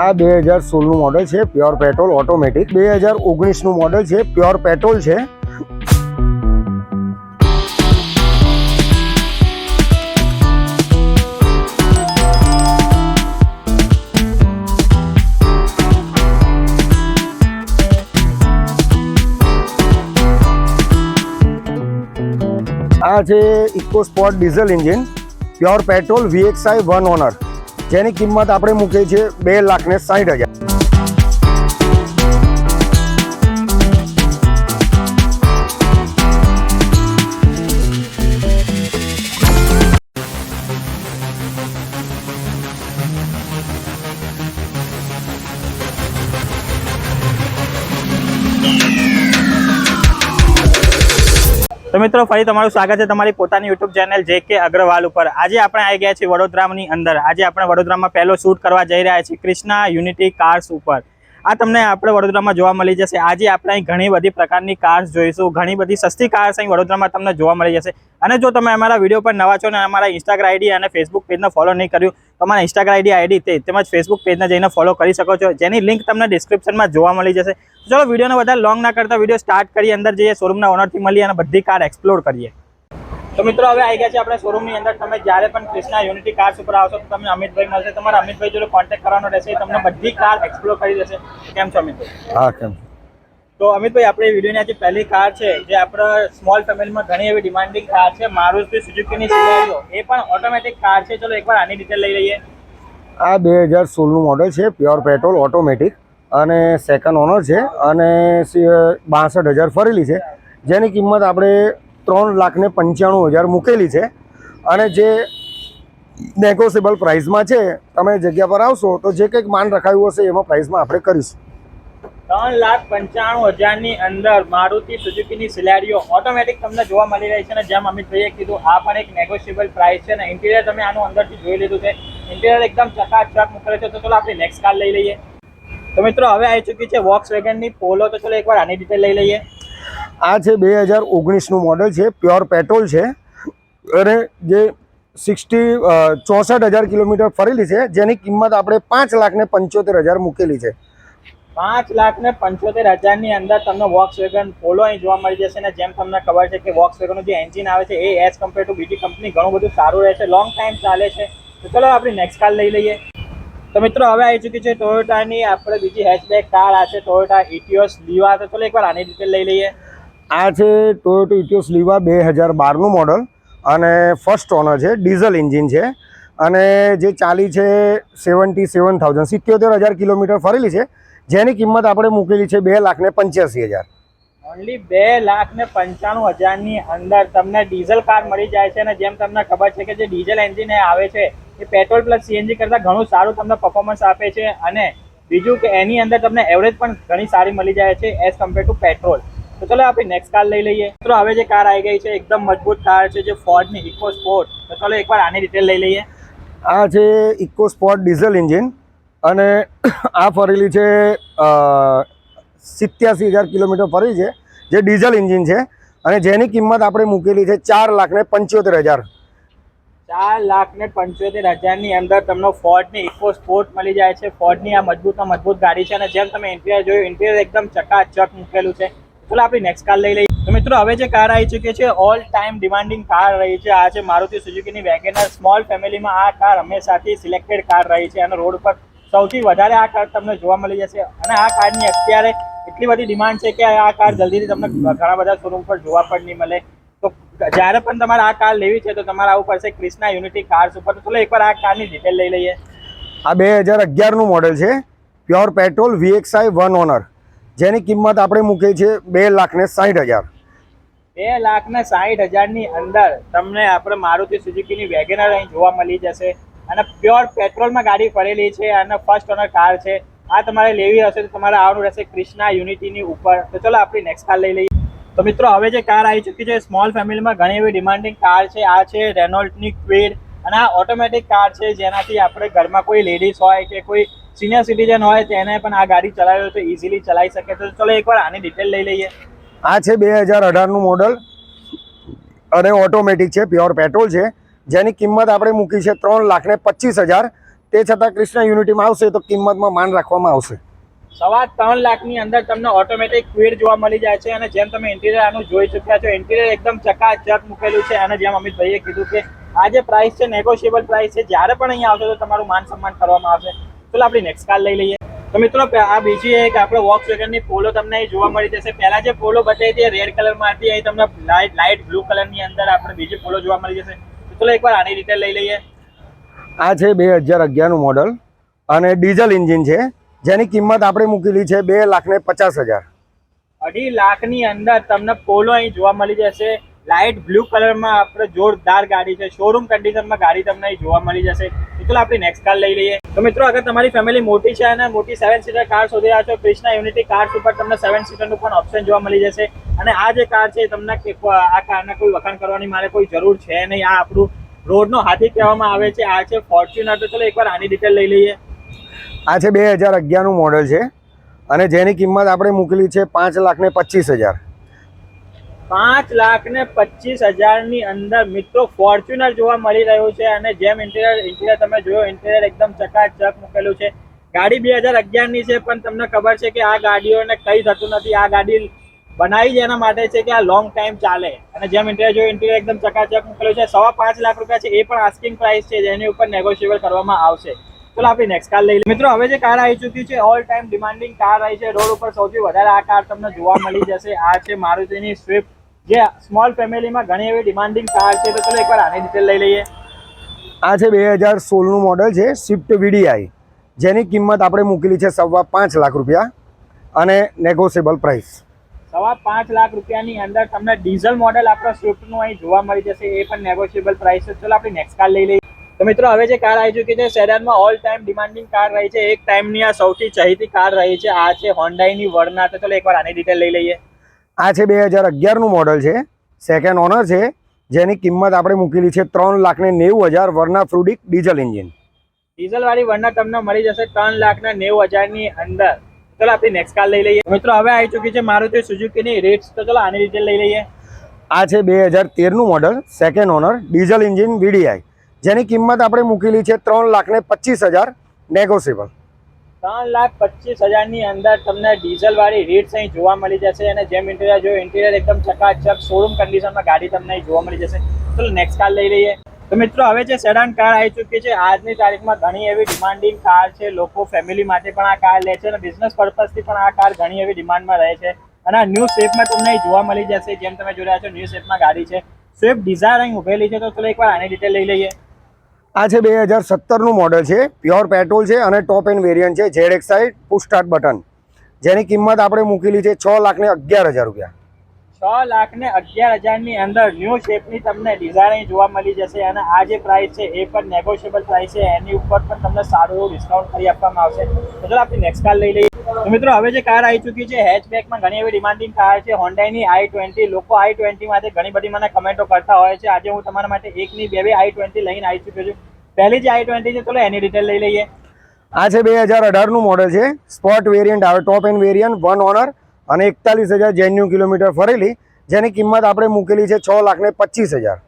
આ 2016નું મોડલ છે, પ્યોર પેટ્રોલ ઓટોમેટિક. 2019નું મોડલ છે, પ્યોર પેટ્રોલ છે. આ છે EcoSport diesel engine, pure petrol VXI 1 owner, જેની કિંમત આપણે મૂકી છે 2,60,000. તો મિત્રો ફરી તમારું સ્વાગત છે તમારી પોતાની યુટ્યુબ ચેનલ JK અગ્રવાલ ઉપર. આજે આપણે આવી ગયા છીએ વડોદરાની અંદર. આજે આપણે વડોદરામાં પહેલો શૂટ કરવા જઈ રહ્યા છીએ ક્રિષ્ના યુનિટી કાર્સ ઉપર. આ તમને આપણે વડોદરામાં જોવા મળી જશે. આજે આપણે અહીં ઘણી બધી પ્રકારની કાર્સ જોઈશું. ઘણી બધી સસ્તી કાર્સ અહીં વડોદરામાં તમને જોવા મળી જશે. અને જો તમે અમારા વિડીયો પર નવા છો અને અમારા ઇન્સ્ટાગ્રામ આઈડી અને ફેસબુક પેજને ફોલો નહીં કર્યું તો અમારા ઇન્સ્ટાગ્રામ આઈડી તેમજ ફેસબુક પેજને જઈને ફોલો કરી શકો છો, જેની લિંક તમને ડિસ્ક્રિપ્શનમાં જોવા મળી જશે. ચલો વિડીયોને વધારે લોંગ ના કરતા વિડીયો સ્ટાર્ટ કરીએ, અંદર જઈએ, શોરૂમના ઓનરથી મળીએ અને બધી કાર એક્સપ્લોર કરીએ. તો મિત્રો હવે આવી ગયા છે આપણે શોરૂમની અંદર. તમે જ્યારે પણ ક્રિષ્ના યુનિટી કાર્સ ઉપર આવશો તો તમને અમિતભાઈ મળશે. તમારા અમિતભાઈ જોડે કોન્ટેક્ટ કરવાનો રહેશે, તમને બધી કાર એક્સપ્લોર કરી દેશે. કેમ છો અમિતભાઈ? હા, કેમ? તો અમિતભાઈ, આપણી વિડીયોની આજે પહેલી કાર છે જે આપણા સ્મોલ ફેમિલીમાં ઘણી એવી ડિમાન્ડિંગ કાર છે, મારુતિ સુઝુકીની સિલેરિયો. એ પણ ઓટોમેટિક કાર છે. ચલો એકવાર આની ડિટેલ લઈ લઈએ. આ 2016નું મોડલ છે, પ્યોર પેટ્રોલ ઓટોમેટિક અને સેકન્ડ ઓનર છે અને 62,000 ફરેલી છે, જેની કિંમત આપણે 3,95,000 મૂકેલી છે. અને જે નેગોશિયેબલ પ્રાઇસમાં છે, તમે જગ્યા પર આવશો તો જે કંઈક માન રખાયું હશે એમાં પ્રાઇસમાં આપણે કરીશું. 3,95,000ની અંદર મારુતિ સુઝુકીની સિલેરિયો ઓટોમેટિક તમને જોવા મળી રહી છે. અને જેમ અમિતભાઈએ કીધું, આ પણ એક નેગોશિયેબલ પ્રાઇસ છે. અને ઇન્ટિરિયર તમે આનું અંદરથી જોઈ લીધું છે, ઇન્ટિરિયર એકદમ ચકાચક મૂકેલું છે. તો ચલો આપણે નેક્સ્ટ કાર લઈ લઈએ. તો મિત્રો હવે આવી ચૂકી છે વોક્સવેગનની પોલો. તો ચલો એકવાર આની ડિટેલ લઈ લઈએ. આ છે 2019નું મોડલ છે, પ્યોર પેટ્રોલ છે અને જે 64,000 કિલોમીટર ફરેલી છે, જેની કિંમત આપણે 5,75,000 મૂકેલી છે. 5,75,000ની અંદર તમને વોક્સવેગન પોલો અહીં જોવા મળી જશે. અને જેમ તમને ખબર છે કે વોક્સવેગનનું જે એન્જિન આવે છે એ એઝ કમ્પેર ટુ બીજી કંપની ઘણું બધું સારું રહે છે, લોંગ ટાઈમ ચાલે છે. તો ચલો આપણે નેક્સ્ટ કાર લઈ લઈએ. તો મિત્રો હવે આવી ચૂકી છે ટોયોટાની આપણે બીજી હેચબેક કાર. આ છે ટોયોટા ઇટિયોસ લીવા. તો ચલો એકવાર આની ડિટેલ લઈ લઈએ. આ છે ટોયોટા ઇટિયોસ લીવા 2012નું મોડલ અને ફર્સ્ટ ઓનર છે, ડીઝલ એન્જિન છે અને જે ચાલી છે 77,000 કિલોમીટર ફરેલી છે, જેની કિંમત આપણે મૂકેલી છે 2,85,000. ઓનલી 2,95,000ની અંદર તમને ડીઝલ કાર મળી જાય છે. અને જેમ તમને ખબર છે કે જે ડીઝલ એન્જિન આવે છે એ પેટ્રોલ પ્લસ CNG કરતાં ઘણું સારું તમને પરફોર્મન્સ આપે છે. અને બીજું કે એની અંદર તમને એવરેજ પણ ઘણી સારી મળી જાય છે એઝ કમ્પેર ટુ પેટ્રોલ. તો ચલો આપણે નેક્સ્ટ કાર લઈ લઈએ. તો હવે જે કાર આવી ગઈ છે એકદમ મજબૂત કાર છે, જે ફોર્ડની ઇકો સ્પોર્ટ. તો ચલો એકવાર આની ડિટેલ લઈ લઈએ. આ છે ઇકો સ્પોર્ટ ડીઝલ એન્જિન અને આ ફરેલી છે 87,000 કિલોમીટર ફરી છે, જે ડીઝલ એન્જિન છે અને જેની કિંમત આપણે મૂકેલી છે 4,75,000. 4,75,000ની અંદર તમને ફોર્ડની ઇકો સ્પોર્ટ મળી જાય છે. ફોર્ડની આ મજબૂત ગાડી છે. અને જેમ તમે ઇન્ટિરિયર જોયું, ઇન્ટિરિયર એકદમ ચકાચક મૂકેલું છે. ચલો આપણી નેક્સ્ટ કાર લઈ લઈએ. તો મિત્રો હવે જે કાર આવી ચૂકી છે ઓલ ટાઈમ ડિમાન્ડિંગ કાર રહી છે. આ છે મારુતિ સુઝુકીની વેગેનર. સ્મોલ ફેમિલીમાં આ કાર હંમેશાથી સિલેક્ટેડ કાર રહી છે અને રોડ પર સૌથી વધારે આ કાર તમને જોવા મળી જશે. અને આ કારની અત્યારે એટલી બધી ડિમાન્ડ છે કે આ કાર જલ્દીથી તમને ઘણા બધા શોરૂમ પર જોવા પણ નહીં મળે. તો જ્યારે પણ તમારે આ કાર લેવી છે તો તમારે આવવું પડશે ક્રિષ્ના યુનિટી કાર્સ ઉપર. તો ચલો એકવાર આ કારની ડિટેલ લઈ લઈએ. આ 2011નું મોડલ છે, પ્યોર પેટ્રોલ VXI 1 ઓનર, જેની કિંમત આપણે મૂકી છે 2,60,000. 2,60,000ની અંદર તમને આપણે મારુતિ સુઝુકીની વેગેનર અહીં જોવા મળી જશે. અને પ્યોર પેટ્રોલમાં ગાડી ફરેલી છે અને ફર્સ્ટ ઓનર કાર છે. આ તમારે લેવી હશે તો તમારે આવવાનું રહેશે ક્રિષ્ના યુનિટીની ઉપર. તો ચલો આપણી નેક્સ્ટ કાર લઈ લઈએ. તો મિત્રો હવે જે કાર આવી ચૂકી છે સ્મોલ ફેમિલીમાં ઘણી એવી ડિમાન્ડિંગ કાર છે. આ છે રેનોલ્ટની ક્વિડ અને આ ઓટોમેટિક કાર છે, જેનાથી આપણે ઘરમાં કોઈ લેડીઝ હોય કે કોઈ સિનિયર સિટીઝન હોય તેને પણ આ ગાડી ચલાવી હોય તો ઇઝીલી ચલાવી શકે. તો ચલો એકવાર આની ડિટેલ લઈ લઈએ. આ છે 2018નું મોડલ અને ઓટોમેટિક છે, પ્યોર પેટ્રોલ છે, જેની કિંમત આપણે મૂકી છે 3,25,000. તે છતાં કૃષ્ણા યુનિટીમાં આવશે તો કિંમતમાં માન રાખવામાં આવશે. 3.25 લાખની અંદર તમને ઓટોમેટિક ક્વિડ જોવા મળી જાય છે. અને જેમ તમે ઇન્ટિરિયર આનું જોઈ ચૂક્યા છો, ઇન્ટિરિયર એકદમ ચકાચક મૂકેલું છે. અને જેમ અમિતભાઈએ કીધું કે આ જે પ્રાઇસ છે નેગોશિયેબલ પ્રાઇસ છે. જ્યારે પણ અહીંયા આવશે તો તમારું માન સન્માન કરવામાં આવશે. ચલો આપણી નેક્સ્ટ કાર લઈ લઈએ. તો મિત્રો આ બીજી એક આપણે વોક્સવેગનની પોલો તમને અહીં જોવા મળી જશે. પહેલા જે પોલો બતાવી હતી રેડ કલરમાં હતી, અહીં તમને લાઇટ બ્લુ કલરની અંદર આપણે બીજી પોલો જોવા મળી જશે. તો ચલો એકવાર આની ડિટેલ લઈ લઈએ. આ છે 2011નું મોડલ અને ડીઝલ એન્જિન છે, જેની કિંમત આપણે મૂકેલી છે 2,50,000. 2.5 લાખની અંદર તમને પોલો અહીં જોવા મળી જશે. લાઇટ બ્લુ કલરમાં આપણે જોરદાર ગાડી છે. શોરૂમ કન્ડિશનમાં ગાડી તમને અહીં જોવા મળી જશે. તો ચલો આપણી નેક્સ્ટ કાર લઈ લઈએ. તો મિત્રો અગર તમારી ફેમિલી મોટી છે અને મોટી 7 સીટર કાર શોધી રહ્યા છો, કૃષ્ણા યુનિટી કાર્સ ઉપર તમને 7 સીટરનું પણ ઓપ્શન જોવા મળી જશે. અને આ જે કાર છે તમને આ કારના કોઈ વખાણ કરવાની મારે કોઈ જરૂર છે નહીં. આ આપણું રોડનો હાથી કહેવામાં આવે છે. આ છે ફોર્ચ્યુનર. તો ચલો એકવાર આની ડિટેલ લઈ લઈએ. આ છે 2011નું મોડલ છે અને જેની કિંમત આપણે મૂકેલી છે 5,25,000. 5,25,000 ની અંદર મિત્રો ફોર્ચ્યુનર જોવા મળી રહ્યું છે. અને જેમ ઇન્ટિરિયર તમે જોયો, ઇન્ટિરિયર એકદમ ચકાચક મૂકેલું છે. ગાડી 2011 ની છે, પણ તમને ખબર છે કે આ ગાડીઓને કંઈ થતું નથી. આ ગાડી બનાવી જ એના માટે છે કે આ લોંગ ટાઈમ ચાલે. અને જેમ ઇન્ટિરિયર જોયો, ઇન્ટિરિયર એકદમ ચકાચક મૂકેલું છે. 5.25 લાખ રૂપિયા છે, એ પણ આસ્કિંગ પ્રાઇસ છે, જેની ઉપર નેગોશિયેબલ કરવામાં આવશે. ચલો આપણી નેક્સ્ટ કાર લઈ લઈએ. મિત્રો હવે જે કાર આવી ચૂકી છે, ઓલ ટાઈમ ડિમાન્ડિંગ કાર આવી છે. રોડ ઉપર સૌથી વધારે આ કાર તમને જોવા મળી જશે. આ છે મારુતિની સ્વિફ્ટ, જે સ્મોલ ફેમિલીમાં ઘણી એવી ડિમાન્ડિંગ કાર છે. તો ચલો એકવાર આની ડિટેલ લઈ લઈએ. આ છે 2016નું મોડલ છે સ્વિફ્ટ VDI, જેની કિંમત આપણે મૂકેલી છે 5.25 લાખ રૂપિયા અને નેગોશિયેબલ પ્રાઇસ. 5.25 લાખ રૂપિયાની અંદર તમને ડીઝલ મોડેલ આપણા સ્વિફ્ટનું અહીં જોવા મળી જશે. એ પણ નેગોશિયેબલ પ્રાઇસ છે. ચલો આપણી નેક્સ્ટ કાર લઈ લઈએ. તો મિત્રો હવે જે કાર આવી ચૂકી છે, સેડાનમાં ઓલ ટાઈમ ડિમાન્ડિંગ કાર રહી છે. એક ટાઈમની આ સૌથી ચહીતી કાર રહી છે. આ છે હોન્ડાઈની વર્ના. તો ચલો એકવાર આની ડિટેલ લઈ લઈએ. આ છે 2011નું મોડલ છે, સેકન્ડ ઓનર છે, જેની કિંમત આપણે મૂકેલી છે 3,90,000. વર્ના ફ્રુડિક ડીઝલ એન્જિન. ડીઝલ વાળી વર્ના તમને મળી જશે 3,90,000 ની અંદર. ચલો આપણી નેક્સ્ટ કાર લઈ લઈએ. મિત્રો હવે આવી ચૂકી છે મારુતિ સુઝુકીની રીટ્સ. તો ચલો આની ડિટેલ લઈ લઈએ. આ છે 2013નું model, second owner, diesel engine VDI, જેની કિંમત આપણે મૂકેલી છે 3,25,000 નેગોશિયેબલ. 3,25,000 ની અંદર તમને ડીઝલ વાળી રીટ્સ અહીં જોવા મળી જશે. અને જેમ ઇન્ટિરિયર જોયું, ઇન્ટિરિયર એકદમ ચકાચક શોરૂમ કન્ડિશનમાં ગાડી તમને અહીં જોવા મળી જશે. ચલો નેક્સ્ટ કાર લઈ લઈએ. તો મિત્રો હવે જે સેડાન કાર આવી ચૂકી છે, આજની તારીખમાં ઘણી એવી ડિમાન્ડિંગ કાર છે. લોકો ફેમિલી માટે પણ આ કાર લે છે અને બિઝનેસ પર્પઝથી પણ આ કાર ઘણી એવી ડિમાન્ડમાં રહે છે. અને આ ન્યૂ શેપમાં તમને અહીં જોવા મળી જશે. જેમ તમે જોઈ રહ્યા છો, ન્યૂ શેપમાં ગાડી છે. સ્વિફ્ટ ડિઝાયર અહીં ઉભેલી છે. તો ચલો એકવાર આની ડિટેલ લઈ લઈએ. આ છે 2017નું મોડલ છે, પ્યોર પેટ્રોલ છે અને ટોપ એન્ડ વેરિયન્ટ છે, ZXi પુશ સ્ટાર્ટ બટન, જેની કિંમત આપણે મૂકેલી છે 6,11,000 રૂપિયા. 6,11,000 ની અંદર ન્યૂ શેપની તમને ડિઝાઇન અહીં જોવા મળી જશે. અને આ જે પ્રાઇસ છે એ પણ નેગોશિયેબલ પ્રાઇસ છે. એની ઉપર પણ તમને સારું એવું ડિસ્કાઉન્ટ કરી આપવામાં આવશે. તો ચલો આપણે નેક્સ્ટ કાર લઈ લઈએ. તો મિત્રો હવે જે કાર આવી ચૂકી છે, હેચબેકમાં ઘણી એવી ડિમાન્ડિંગ કાર છે, હોન્ડાઈની i20. લોકો i20 માટે ઘણી બધી મને કમેન્ટો કરતા હોય છે. આજે હું તમારા માટે એકની બે i20 લઈને આવી ચૂક્યો છું. પહેલી જે i20 છે, ચલો એની ડિટેલ લઈ લઈએ. આ છે 2018નું મોડલ છે, સ્પોર્ટ વેરિયન્ટ આવે, ટોપ એન્ડ વેરિયન્ટ, 1 ઓનર અને 41,000 જેન્યુઅન કિલોમીટર ફરેલી, જેની કિંમત આપણે મૂકેલી છે 6,25,000.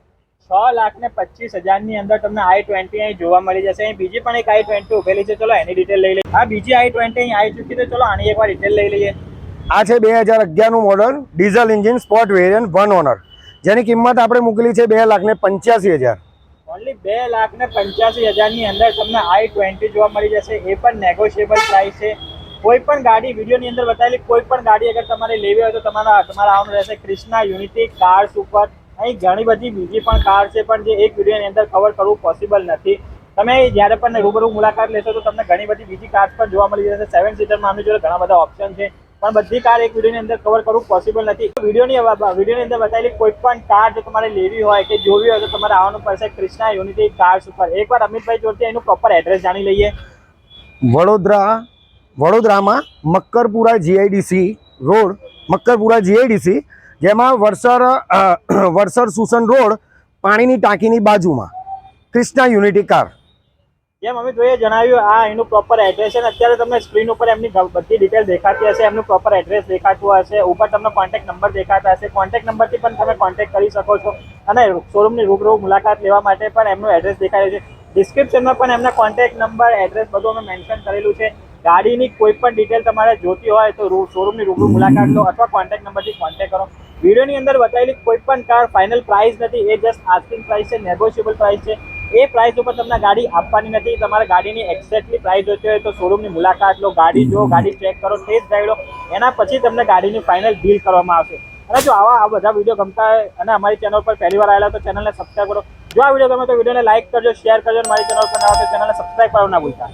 6,25,000 ની અંદર તમને i20 અહીં જોવા મળી જશે. અહીં બીજી પણ એક i20 ઉભેલી છે. ચલો એની ડિટેલ લઈ લઈએ. આ બીજી i20 અહીં આવી ચૂકી છે. ચલો આની એકવાર ડિટેલ લઈ લઈએ. આ છે 2011નું model, diesel engine, sport variant, 1 owner, જેની કિંમત આપણે મૂકેલી છે 2,85,000. ઓનલી 2,85,000 ની અંદર તમને i20 જોવા મળી જશે. એ પણ નેગોશિયેબલ પ્રાઇસ છે. કોઈ પણ ગાડી વિડીયોની અંદર બતાવેલી કોઈ પણ ગાડી અગર તમારે લેવી હોય તો તમારે આવવાનું રહેશે કૃષ્ણા યુનિટી કાર્સ ઉપર. અહીં ઘણી બધી બીજી પણ કાર છે, પણ જે એક વિડીયોની અંદર કવર કરવું પોસિબલ નથી. તમે જ્યારે પણ રૂબરૂ મુલાકાત લેશો તો તમને ઘણી બધી બીજી કાર્સ પણ જોવા મળી જશે. 7 સીટરમાં આમની જોડે ઘણા બધા ઓપ્શન છે, પણ બધી કાર એક વિડીયોની અંદર કવર કરવું પોસિબલ નથી. વિડીયોની અંદર બતાવેલી કોઈ પણ કાર જો તમારે લેવી હોય કે જોવી હોય તો તમારે આવવાનું પડશે કૃષ્ણા યુનિટી કાર્સ ઉપર. એકવાર અમિતભાઈ જોડથી એનું પ્રોપર એડ્રેસ જાણી લઈએ. વડોદરામાં Makarpura GIDC road, Makarpura GIDC, જેમાં વડસર સુસન રોડ, પાણીની ટાંકીની બાજુમાં કૃષ્ણા યુનિટી કાર. જેમ અમિતભાઈએ જણાવ્યું, આ એનું પ્રોપર એડ્રેસ છે. અત્યારે તમને સ્ક્રીન ઉપર એમની બધી ડિટેલ દેખાતી હશે, એમનું પ્રોપર એડ્રેસ દેખાતું હશે, ઉપર તમને કોન્ટેક્ટ નંબર દેખાતા હશે. કોન્ટેક્ટ નંબરથી પણ તમે કોન્ટેક્ટ કરી શકો છો અને શોરૂમની રૂબરૂ મુલાકાત લેવા માટે પણ એમનું એડ્રેસ દેખાય છે. ડિસ્ક્રિપ્શનમાં પણ એમના કોન્ટેક્ટ નંબર, એડ્રેસ બધું અમે મેન્શન કરેલું છે. ગાડીની કોઈ પણ ડિટેલ તમારે જોતી હોય તો શોરૂમની રૂબરૂ મુલાકાત લો અથવા કોન્ટેક્ટ નંબરથી કોન્ટેક્ટ કરો. વિડીયોની અંદર બતાવેલી કોઈ પણ કાર ફાઇનલ પ્રાઇસ નથી, એ જસ્ટ આસ્કિંગ પ્રાઇસ છે, નેગોશિયેબલ પ્રાઇસ છે. એ પ્રાઇસ ઉપર તમને ગાડી આપવાની નથી. તમારે ગાડીની એક્ઝેક્ટલી પ્રાઇસ જોઈતી હોય તો શોરૂમની મુલાકાત લો, ગાડી જો, ગાડી ચેક કરો, ટેસ્ટ ડ્રાઈવ લો, એના પછી તમને ગાડીની ફાઇનલ ડીલ કરવામાં આવશે. અને જો આ બધા વિડીયો ગમતા હોય અને અમારી ચેનલ પર પહેલી વાર આવેલા તો ચેનલને સબસ્ક્રાઈબ કરો. જો આ વિડીયો ગમે તો વિડીયોને લાઈક કરજો, શેર કરજો અને મારી ચેનલ પર ના હોય તો ચેનલને સબસ્ક્રાઈબ કરવાનું ના ભૂલતા.